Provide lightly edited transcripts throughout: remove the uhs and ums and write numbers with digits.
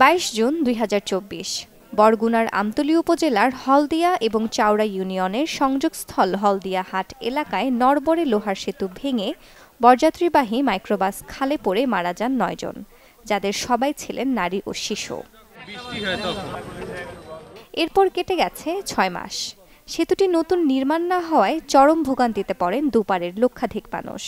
22 June 2024 বরগুনার আমতলী উপজেলার হলদিয়া এবং চাওড়া ইউনিয়নের সংযোগস্থল হলদিয়া হাট এলাকায় নড়বড়ে লোহার সেতু ভেঙে বরযাত্রীবাহী মাইক্রোবাস খালে পড়ে মারা যান 9 জন, যাদের সবাই ছিলেন নারী ও শিশু। এরপর কেটে গেছে 6 মাস। সেতুটি নতুন নির্মাণ না হওয়ায় চরম ভোগান্তিতে পড়েন দুপারের লক্ষাধিক মানুষ।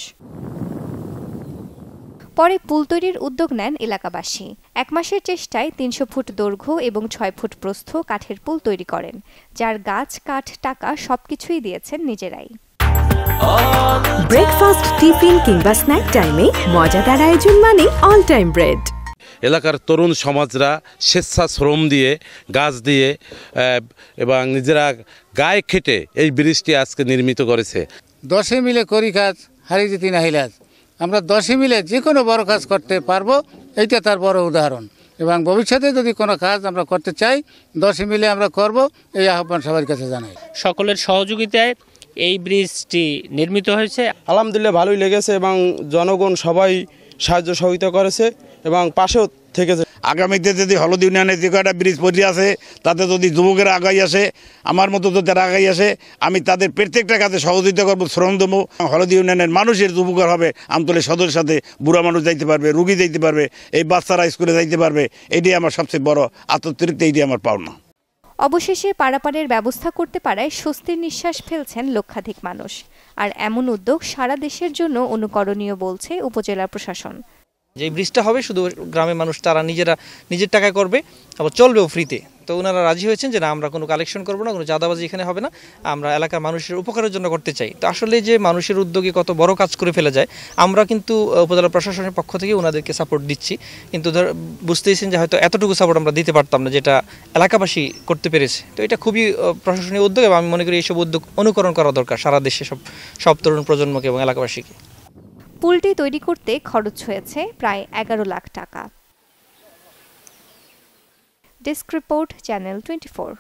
পরে পুল তৈরির উদ্যোগ নেন এলাকাবাসী। 1 মাসের চেষ্টায় 300 ফুট দৈর্ঘ্য এবং 6 ফুট প্রস্থ কাঠের পুল তৈরি করেন, যার গাছ, কাঠ, টাকা সবকিছুই দিয়েছেন নিজেরাই। ব্রেকফাস্ট, টিফিন কিংবা স্ন্যাক টাইমে মজাদার আয়োজন মানে অল টাইম ব্রেড। এলাকার তরুণ সমাজরা স্বেচ্ছাশ্রম দিয়ে, গাছ দিয়ে এবং নিজেরা গায়ে খেটে এই ব্রিজটি আজকে নির্মিত করেছে। 10 মিলে করি কাজ, হারি জিতি না হিলাজ। আমরা 10 মিলে যে কোনো বড় কাজ করতে পারবো, এইটা তার বড় উদাহরণ। এবং ভবিষ্যতে যদি কোনো কাজ আমরা করতে চাই, 10 মিলে আমরা করব, এই আহ্বান সবার কাছে জানাই। সকলের সহযোগিতায় এই ব্রিজটি নির্মিত হয়েছে। আলহামদুলিল্লাহ ভালোই লেগেছে এবং জনগণ সবাই সাহায্য সহযোগিতা করেছে এবং পাশেও থেকেছে। আগামীতে যদি হলদি ইউনিয়নে যে কয়টা ব্রিজ পড়ে আছে, তাতে যদি যুবকেরা আগাই আসে, আমার মতো তো তারা আগাই আসে, আমি তাদের প্রত্যেকটা কাজে সহযোগিতা করবো, শ্রম দেবো। হলদি ইউনিয়নের মানুষের উপকার হবে, আমতলী সদরের সাথে বুড়া মানুষ যাইতে পারবে, রুগী যাইতে পারবে, এই বাচ্চারা স্কুলে যাইতে পারবে। এটাই আমার সবচেয়ে বড় আত্মতৃপ্তি, এইটাই আমার পাওনা। অবশেষে পারাপারের ব্যবস্থা করতে পারায় স্বস্তির নিঃশ্বাস ফেলছেন লক্ষাধিক মানুষ। আর এমন উদ্যোগ সারা দেশের জন্য অনুকরণীয় বলছে উপজেলা প্রশাসন। যে ব্রিজটা হবে শুধু গ্রামের মানুষ তারা নিজের টাকায় করবে, আবার চলবেও ফ্রিতে। তো ওনারা রাজি হয়েছেন যে না, আমরা কোনো কালেকশন করবো না, কোনো চাঁদাবাজি এখানে হবে না, আমরা এলাকার মানুষের উপকারের জন্য করতে চাই। তো আসলে যে মানুষের উদ্যোগে কত বড় কাজ করে ফেলে যায়, আমরা কিন্তু উপজেলা প্রশাসনের পক্ষ থেকে ওনাদেরকে সাপোর্ট দিচ্ছি। কিন্তু বুঝতেইছেন যে হয়তো এতটুকু সাপোর্ট আমরা দিতে পারতাম না, যেটা এলাকাবাসী করতে পেরেছে। তো এটা খুবই প্রশাসনীয় উদ্যোগ এবং আমি মনে করি এইসব উদ্যোগ অনুকরণ করা দরকার সারা দেশে সব তরুণ প্রজন্মকে এবং এলাকাবাসীকে। পুলটি তৈরি করতে খরচ হয়েছে প্রায় 11 লাখ টাকা। Desk report, channel 24।